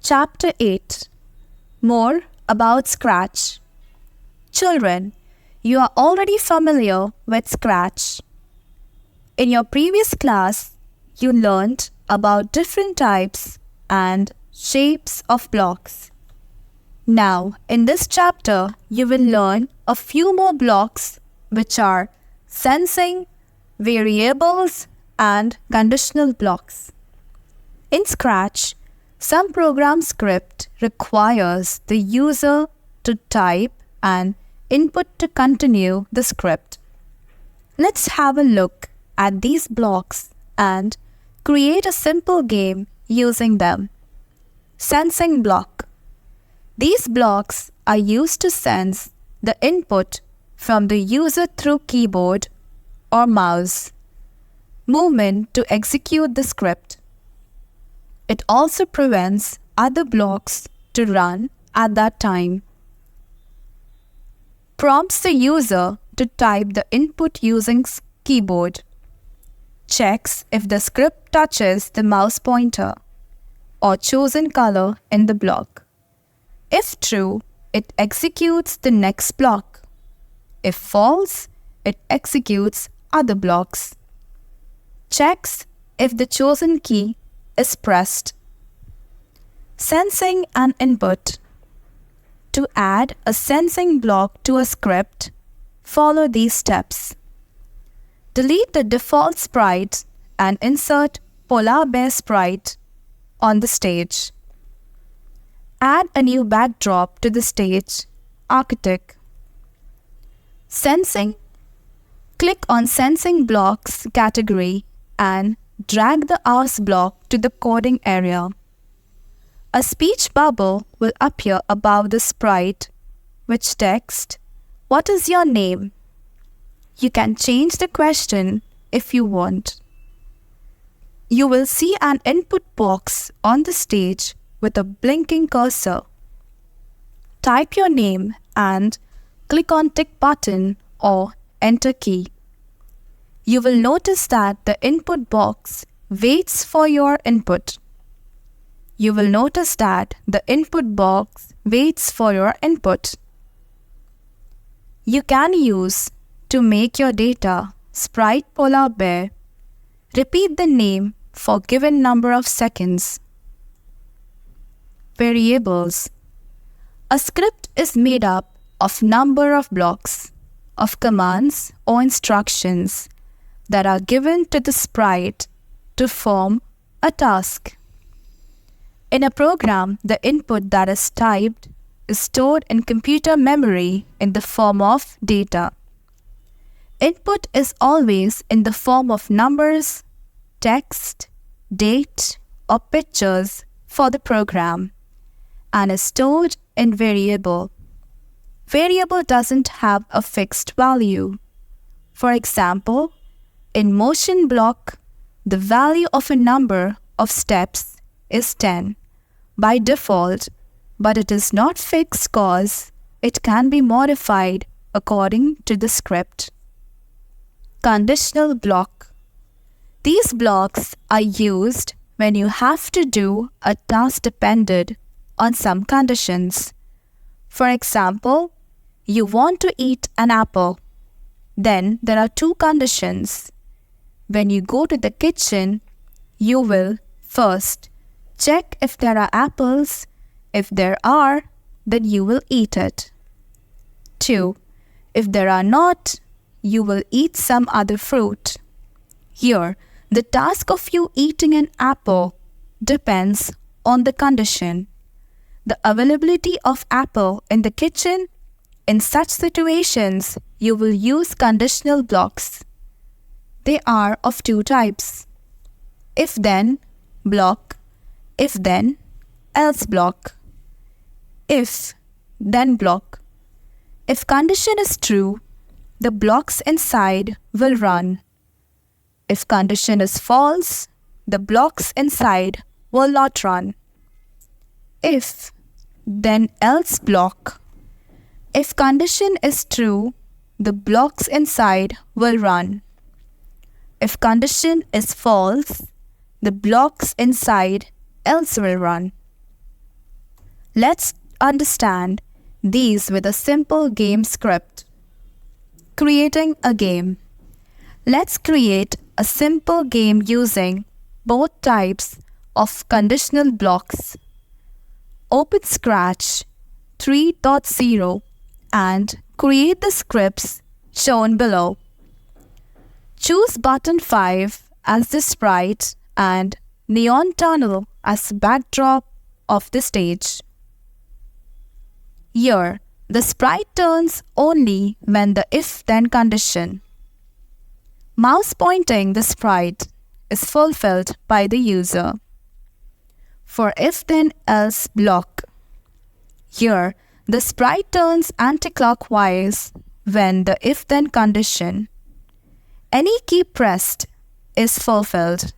Chapter 8. More about Scratch. Children, you are already familiar with Scratch. In your previous class, you learned about different types and shapes of blocks. Now, in this chapter, you will learn a few more blocks which are sensing, variables, and conditional blocks. In Scratch, some program script requires the user to type an input to continue the script. Let's have a look at these blocks and create a simple game using them. Sensing block. These blocks are used to sense the input from the user through keyboard or mouse movement to execute the script. It also prevents other blocks to run at that time. Prompts the user to type the input using keyboard. Checks if the script touches the mouse pointer or chosen color in the block. If true, it executes the next block. If false, it executes other blocks. Checks if the chosen key is pressed. Sensing an input. To add a sensing block to a script, follow these steps. Delete the default sprite and insert polar bear sprite on the stage. Add a new backdrop to the stage, Architect. Sensing. Click on Sensing Blocks category and drag the hours block to the coding area. A speech bubble will appear above the sprite, which text, "What is your name?" You can change the question if you want. You will see an input box on the stage with a blinking cursor. Type your name and click on tick button or enter key. You will notice that the input box waits for your input. You will notice that the input box waits for your input. You can use to make your data sprite polar bear. Repeat the name for given number of seconds. Variables. A script is made up of number of blocks, of commands or instructions that are given to the sprite to form a task. In a program, the input that is typed is stored in computer memory in the form of data. Input is always in the form of numbers, text, date, or pictures for the program and is stored in variable. Variable doesn't have a fixed value. For example, in motion block, the value of a number of steps is 10 by default, but it is not fixed cause it can be modified according to the script. Conditional block. These blocks are used when you have to do a task dependent on some conditions. For example, you want to eat an apple. Then there are two conditions. When you go to the kitchen, you will first check if there are apples. If there are, then you will eat it. 2. If there are not, you will eat some other fruit. Here, the task of you eating an apple depends on the condition. The availability of apple in the kitchen. In such situations, you will use conditional blocks. They are of two types: if-then block, if-then, else block. If, then block. If condition is true, the blocks inside will run. If condition is false, the blocks inside will not run. If, then else block. If condition is true, the blocks inside will run. If condition is false, the blocks inside else will run. Let's understand these with a simple game script. Creating a game. Let's create a simple game using both types of conditional blocks. Open Scratch 3.0 and create the scripts shown below. Choose button 5 as the sprite and neon tunnel as the backdrop of the stage. Here, the sprite turns only when the if-then condition. Mouse pointing the sprite is fulfilled by the user. For if-then-else block, here the sprite turns anticlockwise when the if-then condition. Any key pressed is fulfilled.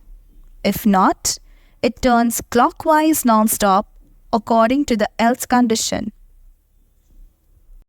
If not, it turns clockwise non-stop according to the else condition.